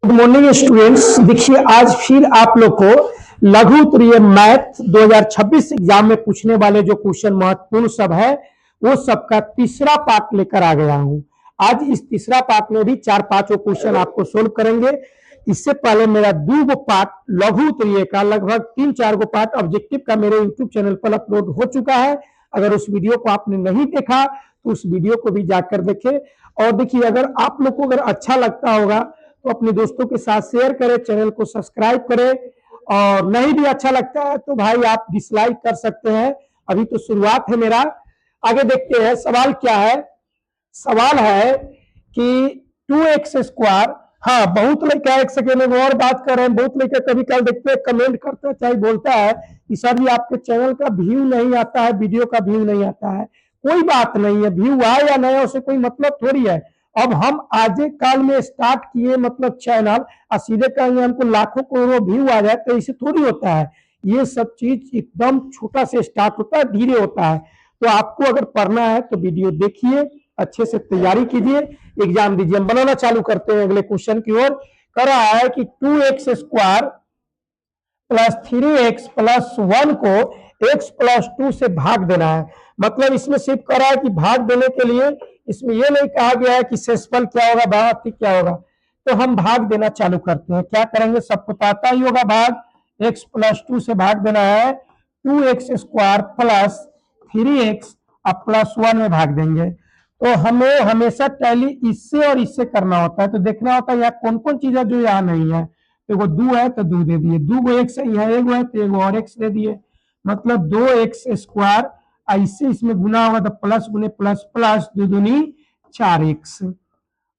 Good morning students. देखिए आज फिर आप लोग को लघु उत्तरीय मैथ 2026 एग्जाम में पूछने वाले जो क्वेश्चन महत्वपूर्ण सब है वो सबका तीसरा पार्ट लेकर आ गया हूं। आज इस तीसरा पार्ट में भी 4-5 क्वेश्चन आपको सोल्व करेंगे। इससे पहले मेरा 2 पार्ट लघु उत्तरीय का लगभग 3-4 पार्ट ऑब्जेक्टिव का मेरे यूट्यूब चैनल पर अपलोड हो चुका है। अगर उस वीडियो को आपने नहीं देखा तो उस वीडियो को भी जाकर देखें। और देखिए अगर आप लोग को अगर अच्छा लगता होगा तो अपने दोस्तों के साथ शेयर करें, चैनल को सब्सक्राइब करें। और नहीं भी अच्छा लगता है तो भाई आप डिसलाइक कर सकते हैं। अभी तो शुरुआत है मेरा। आगे देखते हैं सवाल क्या है। सवाल है कि 2x²। हाँ, बहुत लड़का एक सेकेंड में और बात कर रहे हैं। बहुत लड़का कभी कल देखते हैं कमेंट करता है, चाहे बोलता है कि सर जी आपके चैनल का व्यू नहीं आता है, वीडियो का व्यू नहीं आता है। कोई बात नहीं है, व्यू आए या नहीं उससे कोई मतलब थोड़ी है। अब हम आज काल में स्टार्ट किए मतलब चैनल और सीधे कहेंगे हमको लाखों करोड़ों व्यू आ जाए, तो इसे थोड़ी होता है। ये सब चीज एकदम छोटा से स्टार्ट होता है, धीरे होता है। तो आपको अगर पढ़ना है तो वीडियो देखिए, अच्छे से तैयारी कीजिए, एग्जाम दीजिए। हम बनाना चालू करते हैं अगले क्वेश्चन की ओर। कर रहा है कि 2x² प्लस 3x प्लस 1 को x प्लस 2 से भाग देना है। मतलब इसमें सिर्फ कर रहा है कि भाग देने के लिए इसमें यह नहीं कहा गया है कि शेषफल क्या होगा, भागात्मक क्या होगा। तो हम भाग देना चालू करते हैं। क्या करेंगे, सबको पता ही होगा, भाग x प्लस 2 से भाग देना है। 2x² प्लस 3x अब प्लस 1 में भाग देंगे। तो हमें हमेशा टैली इससे और इससे करना होता है। तो देखना होता है यहाँ कौन कौन चीज है जो यहाँ नहीं है। एगो 2 है तो 2 दे दिए, 2 गो x है, यहाँ एगो है तो एगो और x दे दिए। मतलब 2x²। इससे इसमें गुना होगा तो प्लस गुने प्लस प्लस 2 दूनी 4x।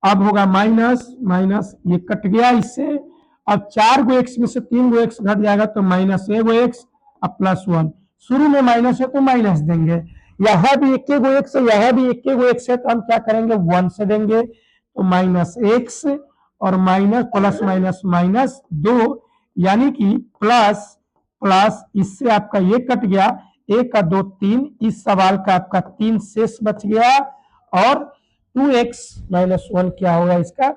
अब होगा माइनस माइनस, ये कट गया इससे। अब 4 गो x में से 3 गो x घट जाएगा तो माइनस एगो x अब प्लस 1। शुरू में माइनस है तो माइनस देंगे। यहाँ भी एक गो x है, यहाँ भी एक गो x है, तो हम क्या करेंगे 1 से देंगे। तो माइनस x और माइनस प्लस माइनस माइनस 2, यानी कि प्लस प्लस, इससे आपका ये कट गया, 1 का 2 3, इस सवाल का आपका 3 शेष बच गया। और 2x माइनस 1 क्या होगा, इसका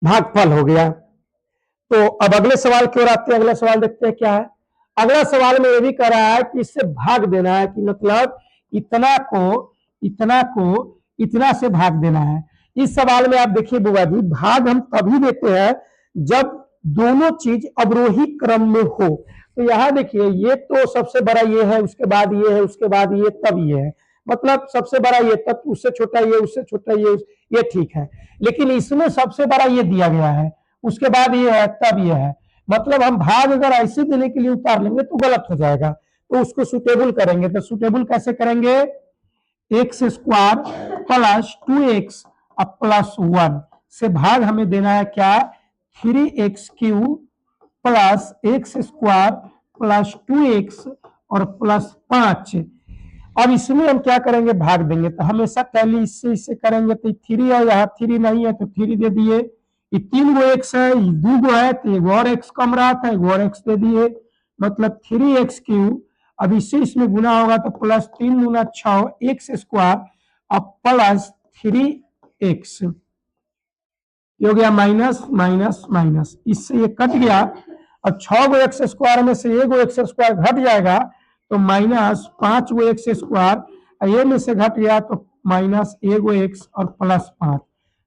भागफल हो गया। तो अब अगले सवाल की ओर आते हैं। अगला सवाल देखते हैं क्या है। अगला सवाल में ये भी कर रहा है कि इससे भाग देना है, कि मतलब इतना को इतना से भाग देना है। इस सवाल में आप देखिए बुआ जी, भाग हम तभी देते हैं जब दोनों चीज अवरोही क्रम में हो। तो यहाँ देखिए, ये तो सबसे बड़ा ये है, उसके बाद ये है, उसके बाद ये, तब ये है। मतलब सबसे बड़ा ये, तब उससे छोटा ये, उससे छोटा ये ठीक है। लेकिन इसमें सबसे बड़ा ये दिया गया है, उसके बाद ये है, तब ये है। मतलब हम भाग अगर ऐसे देने के लिए उतार लेंगे तो गलत हो जाएगा। तो उसको सुटेबल करेंगे। तो सुटेबल कैसे करेंगे, x² प्लस 2x अब प्लस 1 से भाग हमें देना है क्या, 3x³ plus x² plus 2x और प्लस 5। अब इसमें हम क्या करेंगे, भाग देंगे। तो हमेशा पहले इससे इससे करेंगे। तो 3 है, यहाँ 3 नहीं है तो 3 दे दिए। ये 3 गो x है, 2 गो है तो एक और x कम रहा था, एक और x दे दिए। मतलब 3x³ अब इससे इसमें गुना होगा तो प्लस 3 गुना 6 x² अब प्लस 3x, ये हो गया माइनस माइनस माइनस, इससे ये कट गया। अब 6 गो x² में से 1 गो x² घट जाएगा तो माइनस 5 गो x², ये में से घट गया तो माइनस 1 गो x और प्लस 5।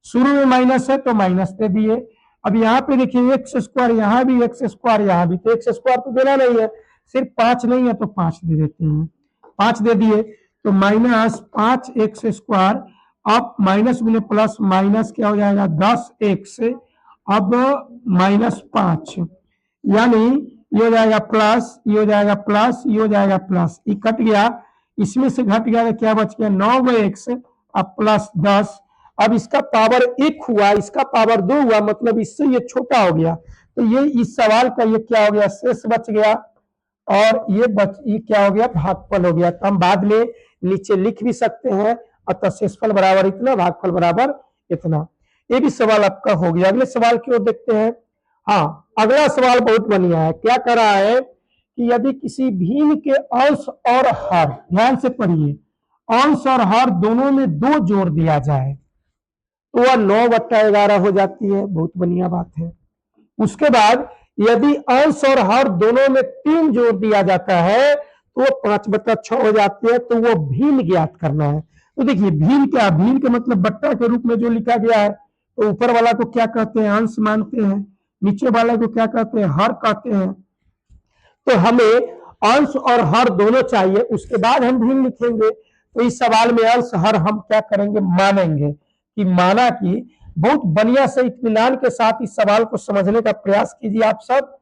शुरू में माइनस है तो माइनस दे दिए। अब यहाँ पे देखिए x², यहाँ भी x², यहाँ भी, तो x² तो देना नहीं है, सिर्फ 5 नहीं है तो 5 दे देते हैं, 5 दे दिए। तो माइनस 5x², अब माइनस गुने प्लस माइनस क्या हो जाएगा 10x, अब माइनस 5, यानी ये हो जाएगा प्लस, ये हो जाएगा प्लस, ये हो जाएगा प्लस, ये कट गया। इसमें से घट गया तो क्या बच गया 9 गो x अब प्लस 10। अब इसका पावर 1 हुआ, इसका पावर 2 हुआ, मतलब इससे ये छोटा हो गया। तो ये इस सवाल का ये क्या हो गया, शेष बच गया। और ये क्या हो गया, भागफल हो गया। तो हम बाद में नीचे लिख भी सकते हैं, अतः शेषफल बराबर इतना, भागफल बराबर इतना। ये भी सवाल आपका हो गया। अगले सवाल की ओर देखते हैं। हाँ, अगला सवाल बहुत बढ़िया है। क्या कर रहा है कि यदि किसी भिन्न के अंश और हर, ध्यान से पढ़िए, अंश और हर दोनों में 2 जोड़ दिया जाए तो वह 9/11 हो जाती है। बहुत बढ़िया बात है। उसके बाद यदि अंश और हर दोनों में 3 जोड़ दिया जाता है तो वो 5/6 हो जाती है। तो वो भिन्न ज्ञात करना है। तो देखिए भिन्न क्या, भिन्न के मतलब बट्टा के रूप में जो लिखा गया है, तो ऊपर वाला को क्या कहते हैं, अंश मानते हैं, नीचे वाला को क्या कहते हैं, हर कहते हैं। तो हमें अंश और हर दोनों चाहिए, उसके बाद हम भिन्न लिखेंगे। तो इस सवाल में अंश हर हम क्या करेंगे, मानेंगे कि माना कि बहुत बढ़िया से इत्मीनान के साथ इस सवाल को समझने का प्रयास कीजिए आप सब।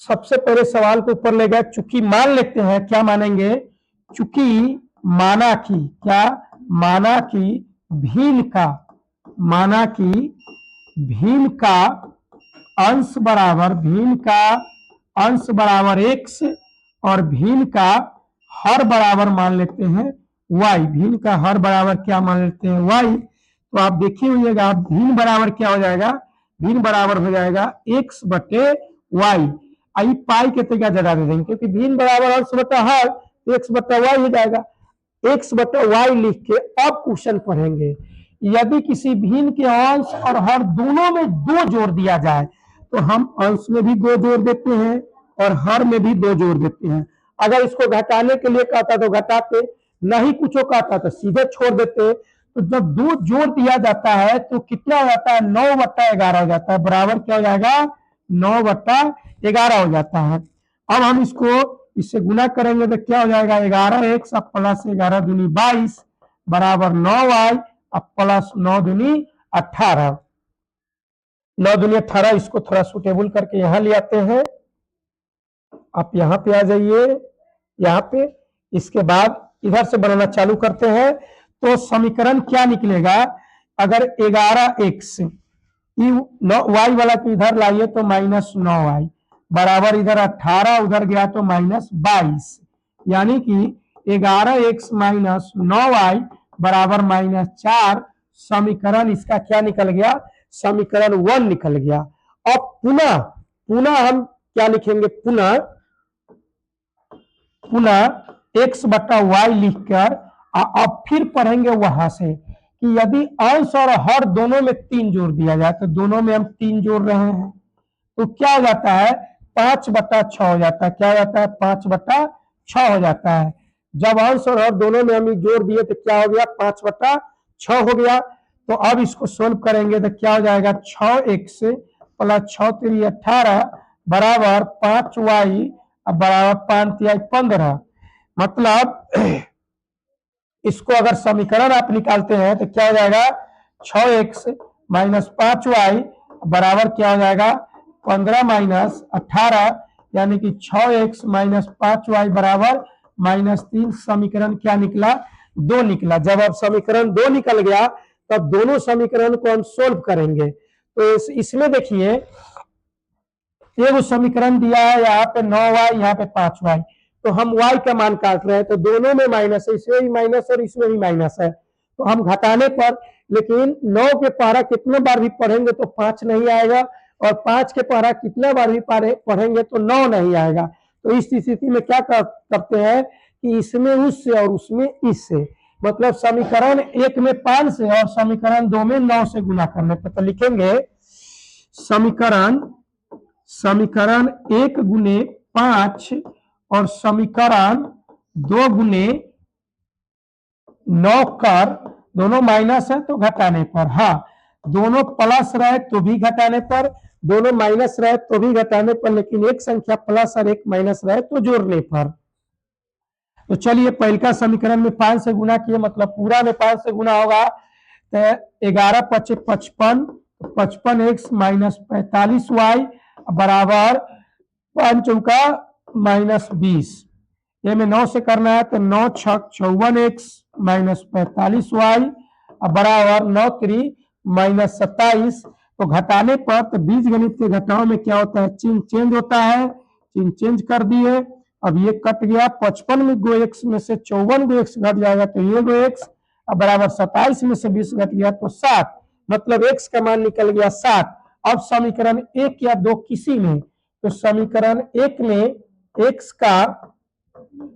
सबसे पहले सवाल को ऊपर ले गए, चूंकि मान लेते हैं, क्या मानेंगे, चूंकि माना कि, क्या माना कि भिन्न का, माना कि भिन्न का अंश बराबर, भिन्न का अंश बराबर x और भिन्न का हर बराबर मान लेते हैं y। भिन्न का हर बराबर क्या मान लेते हैं, y। तो आप देखिए होइएगा, भिन्न बराबर क्या हो जाएगा, भिन्न बराबर हो जाएगा x बटे y। आई पाई के तरीका जगह दे देंगे, क्योंकि भिन्न बराबर अंश बटा हर, x बटा y हो जाएगा। x बटा y लिख के अब क्वेश्चन पढ़ेंगे। यदि किसी भिन्न के अंश और हर दोनों में 2 जोड़ दिया जाए तो हम अंश में भी 2 जोड़ देते हैं और हर में भी 2 जोड़ देते हैं। अगर इसको घटाने के लिए कहता तो घटाते, नहीं कुछ कहता तो सीधे छोड़ देते। तो जब 2 जोड़ दिया जाता है तो कितना हो जाता है, 9/11 हो जाता है, बराबर क्या हो जाएगा, 9/11 हो जाता है। अब हम इसको इससे गुना करेंगे तो क्या हो जाएगा, 11x अब प्लस 11 दूनी 22 बराबर 9y अब प्लस 9 दूनी 18, 9 दूनी 18। इसको थोड़ा सुटेबल करके यहां ले आते हैं। आप यहां पे आ जाइए, यहां पे। इसके बाद इधर से बनाना चालू करते हैं। तो समीकरण क्या निकलेगा, अगर 11x y वाला को इधर लाइए तो -9y बराबर इधर 18, उधर गया तो -22, यानी कि 11x - 9y बराबर -4। समीकरण इसका क्या निकल गया, समीकरण 1 निकल गया। अब पुनः पुनः हम क्या लिखेंगे, पुनः x बटा y लिखकर अब फिर पढ़ेंगे वहां से कि यदि अंश और हर दोनों में 3 जोड़ दिया जाए, तो दोनों में हम 3 जोड़ रहे हैं तो क्या हो जाता है, 5/6 हो जाता है। क्या हो जाता है, 5/6 हो जाता है। जब अंश और हर दोनों में हम जोड़ दिए तो क्या हो गया, 5/6 हो गया। तो अब इसको सोल्व करेंगे तो क्या हो जाएगा, 6x प्लस 6 3 18 बराबर 5y बराबर 5 3 15। मतलब इसको अगर समीकरण आप निकालते हैं तो क्या हो जाएगा, 6x - 5y बराबर क्या हो जाएगा, 15 - 18, यानी कि 6x - 5y बराबर -3। समीकरण क्या निकला, 2 निकला। जब अब समीकरण 2 निकल गया तब दोनों समीकरण को हम सोल्व करेंगे। तो इसमें देखिए एक समीकरण दिया है, यहाँ पे 9y, यहाँ पे 5y, तो हम y का मान काट रहे हैं तो दोनों में माइनस है, इसमें भी माइनस और इसमें भी माइनस है। तो हम घटाने पर, लेकिन 9 के पहरा कितने बार भी पढ़ेंगे तो 5 नहीं आएगा, और 5 के पहरा कितने बार भी पढ़ेंगे तो 9 नहीं आएगा। तो इस स्थिति में क्या करते हैं कि इसमें उससे और उसमें इससे, मतलब समीकरण 1 में 5 से और समीकरण 2 में 9 से गुना करने पर। तो लिखेंगे समीकरण 1 गुने 5 और समीकरण 2 गुने 9 कर, दोनों माइनस है तो घटाने पर, हाँ दोनों प्लस रहे तो भी घटाने पर, दोनों माइनस रहे तो भी घटाने पर, लेकिन एक संख्या प्लस और एक माइनस रहे तो जोड़ने पर। तो चलिए पहले का समीकरण में 5 से गुना किए, मतलब पूरा में 5 से गुना होगा तो 11 × 5 = 55, 55x - 45y बराबर 5 चौका -20। ये में 9 से करना है तो 9 × 6 = 54x - 45y बराबर 9 × 3 - 27। तो घटाने पर, तो बीजगणित के घटाव में क्या होता है, चिन्ह चेंज होता है, चिन्ह चेंज कर दिए। अब ये कट गया, 55 गो x में से 54 गो x घट जाएगा तो ये गो x बराबर 27 में से 20 घट गया तो 7, मतलब x का मान निकल गया 7। अब समीकरण 1 या 2 किसी में, तो समीकरण 1 में x का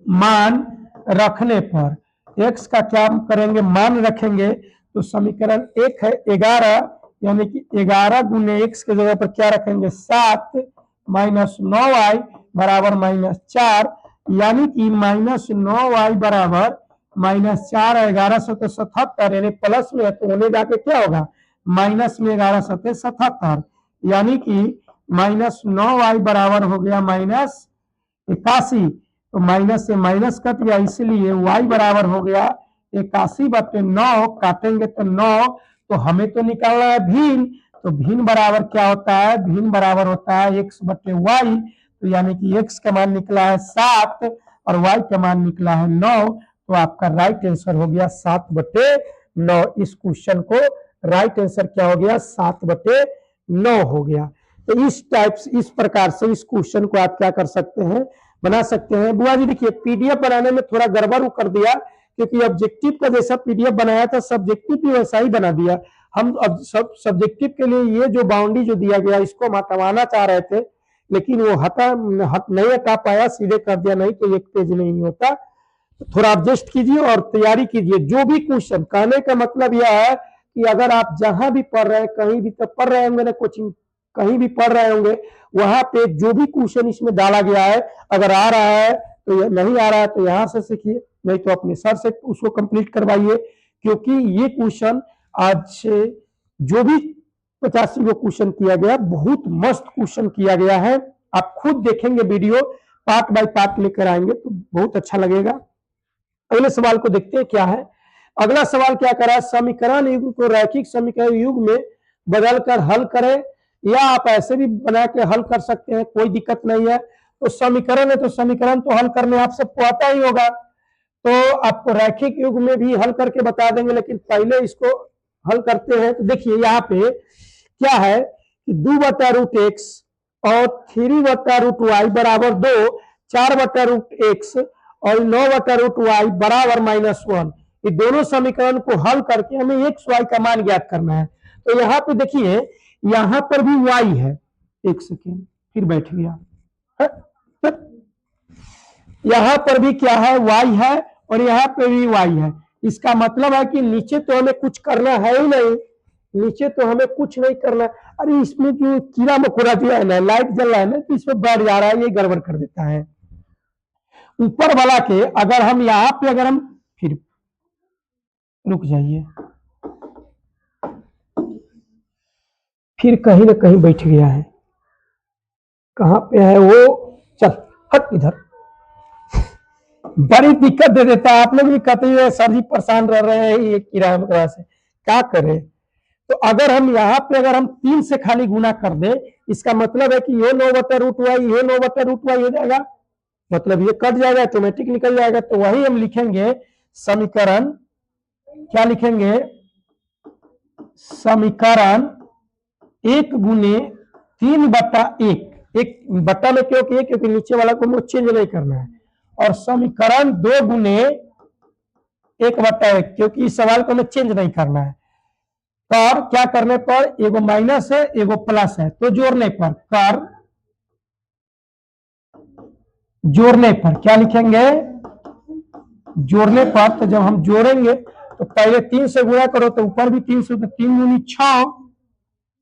मान रखने पर, x का क्या करेंगे, मान रखेंगे तो समीकरण एक है 11, यानी कि 11 गुने x के जगह पर क्या रखेंगे 7 माइनस 9y बराबर -4, यानी कि -9y बराबर -4 11 सतह 77, यानी प्लस में है तो होने जाके क्या होगा माइनस में 11 सतह 77, यानी कि -9y बराबर हो गया -81। तो माइनस से माइनस कट गया, इसलिए y बराबर हो गया 81/9, काटेंगे तो 9, तो हमें तो निकालना है भिन्न, तो भिन्न बराबर क्या होता है, भिन्न बराबर होता है x/y, तो यानी कि x का मान निकला है 7 और y का मान निकला है 9, तो आपका राइट आंसर हो गया 7/9। इस क्वेश्चन को राइट आंसर क्या हो गया 7/9 हो गया। तो इस प्रकार से इस क्वेश्चन को आप क्या कर सकते हैं, बना सकते हैं। बुआ जी देखिए पीडीएफ बनाने में थोड़ा गड़बड़ कर दिया, क्योंकि ऑब्जेक्टिव का जैसा पीडीएफ बनाया था सब्जेक्टिव भी वैसा ही बना दिया। हम अब सब सब्जेक्टिव के लिए ये जो बाउंड्री जो दिया गया इसको हम हटवाना चाह रहे थे, लेकिन वो नहीं हटा पाया, सीधे कर दिया, नहीं तो एक पेज नहीं होता। तो थोड़ा एडजस्ट कीजिए और तैयारी कीजिए। जो भी क्वेश्चन, कहने का मतलब यह है कि अगर आप जहां भी पढ़ रहे हैं, कहीं भी तो पढ़ रहे होंगे ना, कोचिंग कहीं भी पढ़ रहे होंगे, वहां पे जो भी क्वेश्चन इसमें डाला गया है, अगर आ रहा है तो नहीं आ रहा है तो यहाँ से सीखिए, नहीं तो अपने सर से उसको कंप्लीट करवाइए, क्योंकि ये क्वेश्चन आज से जो भी 85 गो क्वेश्चन किया गया, बहुत मस्त क्वेश्चन किया गया है। आप खुद देखेंगे वीडियो, पार्ट बाय पार्ट लेकर आएंगे तो बहुत अच्छा लगेगा। अगले सवाल को देखते हैं क्या है। अगला सवाल क्या करा, समीकरण युग को रैखिक समीकरण युग में बदलकर हल करें, या आप ऐसे भी बना के हल कर सकते हैं, कोई दिक्कत नहीं है। तो समीकरण है तो समीकरण तो हल करने आप सबको आता ही होगा, तो आपको रैखिक युग में भी हल करके बता देंगे, लेकिन पहले इसको हल करते हैं। तो देखिए यहाँ पे क्या है कि 2/√x और 3/√y बराबर 2, 4/√x और 9/√y बराबर -1, ये दोनों समीकरण को हल करके हमें x y का मान ज्ञात करना है। तो यहाँ पे देखिए यहाँ पर भी y है, एक सेकेंड फिर बैठ गया, यहाँ पर भी क्या है y है और यहाँ पे भी y है। इसका मतलब है कि नीचे तो हमें कुछ करना है ही नहीं, नीचे तो हमें कुछ नहीं करना। अरे इसमें जो कीड़ा मकोड़ा जो है ना, लाइट जल रहा है ना, तो इसमें बढ़ जा रहा है, ये गड़बड़ कर देता है। ऊपर वाला के अगर हम यहाँ पे अगर हम फिर रुक जाइए, फिर कहीं ना कहीं बैठ गया है, कहाँ पे है वो, चल हट इधर, बड़ी दिक्कत दे देता है। आप लोग भी कहते हैं सर जी परेशान रह रहे हैं ये कीड़ा मकोड़ा से, क्या करें। तो अगर हम यहाँ पे अगर हम 3 से खाली गुना कर दे, इसका मतलब है कि ये 9/√y, ये 9/√y हो जाएगा, मतलब ये कट जाएगा, ऑटोमेटिक निकल जाएगा। तो वही हम लिखेंगे समीकरण, क्या लिखेंगे, समीकरण 1 गुने 3/1, एक बट्टा में क्योंकि नीचे वाला को चेंज नहीं करना है, और समीकरण 2 गुने 1/1, क्योंकि इस सवाल को हमें चेंज नहीं करना है। कर क्या करने पर, एगो माइनस है एगो प्लस है, तो जोड़ने पर, कर जोड़ने पर क्या लिखेंगे, जोड़ने पर। तो जब हम जोड़ेंगे तो पहले 3 से गुणा करो, तो ऊपर भी 3 से, तो 3 दूनी 6,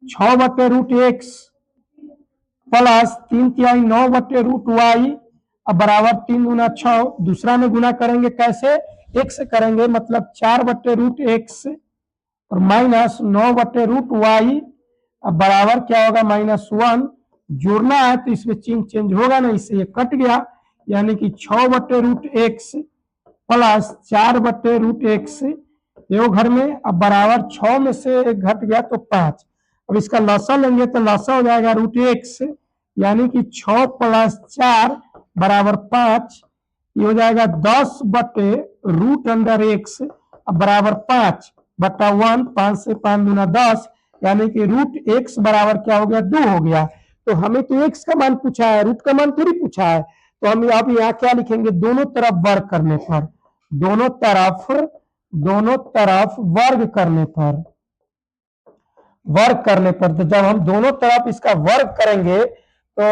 6/√x प्लस 3 तिहाई 9/√y अब बराबर 3 गुना 6। दूसरा में गुना करेंगे कैसे, x करेंगे, मतलब 4/√x और माइनस 9/√y अब बराबर क्या होगा -1। जोड़ना है तो इसमें चिन्ह चेंज होगा ना, इससे ये कट गया, यानी कि 6/√x प्लस 4/√x ये घर में, अब बराबर 6 में से एक घट गया तो 5। अब इसका लसा लेंगे तो लसा हो जाएगा √x, यानी कि 6 + 4 बराबर 5, ये हो जाएगा 10/√x अब बराबर 5/1, 5 से 5 दूना 10, यानी कि √x बराबर क्या हो गया 2 हो गया। तो हमें तो x का मान पूछा है, रूट का मान थोड़ी पूछा है। तो हम अब यहाँ क्या लिखेंगे, दोनों तरफ वर्ग करने पर, दोनों तरफ वर्ग करने पर, तो जब हम दोनों तरफ इसका वर्ग करेंगे तो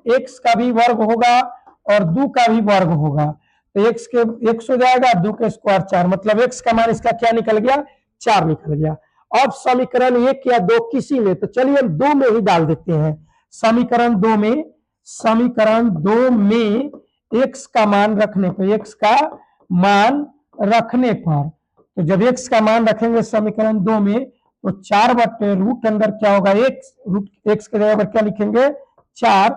√x का भी वर्ग होगा और 2 का भी वर्ग होगा, तो x हो जाएगा, 2 के स्क्वायर 4, मतलब x का मान इसका क्या निकल गया 4 निकल गया। अब समीकरण 1 या 2 किसी में, तो चलिए हम 2 में ही डाल देते हैं। समीकरण 2 में x का मान रखने पर, x का मान रखने पर, तो जब x का मान रखेंगे समीकरण 2 में, तो 4 बटे रूट अंदर क्या होगा x, रूट x के जगह पर क्या लिखेंगे 4,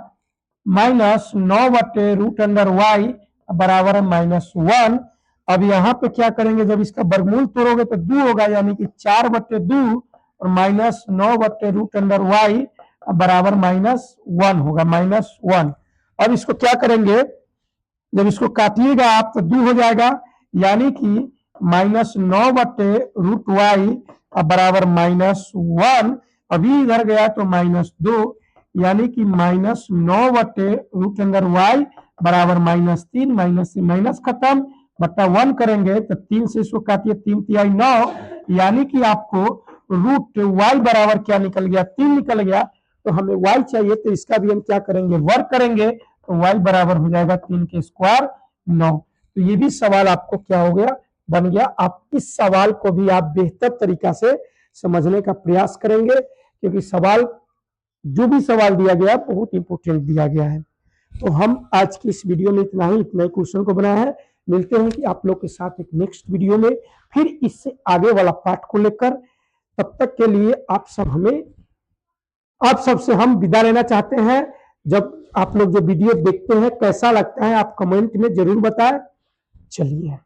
माइनस 9 बटे रूट अंदर y बराबर -1। अब यहाँ पे क्या करेंगे, जब इसका वर्गमूल तोड़ोगे तो 2 होगा, यानी कि 4 बटे 2 और माइनस 9 बटे रूट अंदर y बराबर -1 होगा, -1। अब इसको क्या करेंगे, जब इसको काटिएगा आप तो 2 हो जाएगा, यानी कि -9 बटे रूट y बराबर -1। अभी इधर गया तो -2, यानी कि -9 बटे रूट अंदर y बराबर -3, माइनस से माइनस खत्म, बट्टा 1 करेंगे तो 3 से इसको काटिए, 3 तिहाई 9, यानी कि आपको रूट y बराबर क्या निकल गया, 3 निकल गया। तो हमें y चाहिए, तो इसका भी हम क्या करेंगे, वर्ग करेंगे, तो y बराबर हो जाएगा 3 के स्क्वायर 9। तो ये भी सवाल आपको क्या हो गया, बन गया। आप इस सवाल को भी आप बेहतर तरीका से समझने का प्रयास करेंगे, क्योंकि सवाल, जो भी सवाल दिया गया बहुत इंपॉर्टेंट दिया गया है। तो हम आज की इस वीडियो में इतना ही क्वेश्चन को बनाया है। मिलते हैं कि आप लोग के साथ एक नेक्स्ट वीडियो में, फिर इससे आगे वाला पार्ट को लेकर। तब तक के लिए आप सबसे हम विदा लेना चाहते हैं। जब आप लोग जो वीडियो देखते हैं कैसा लगता है, आप कमेंट में जरूर बताएं। चलिए।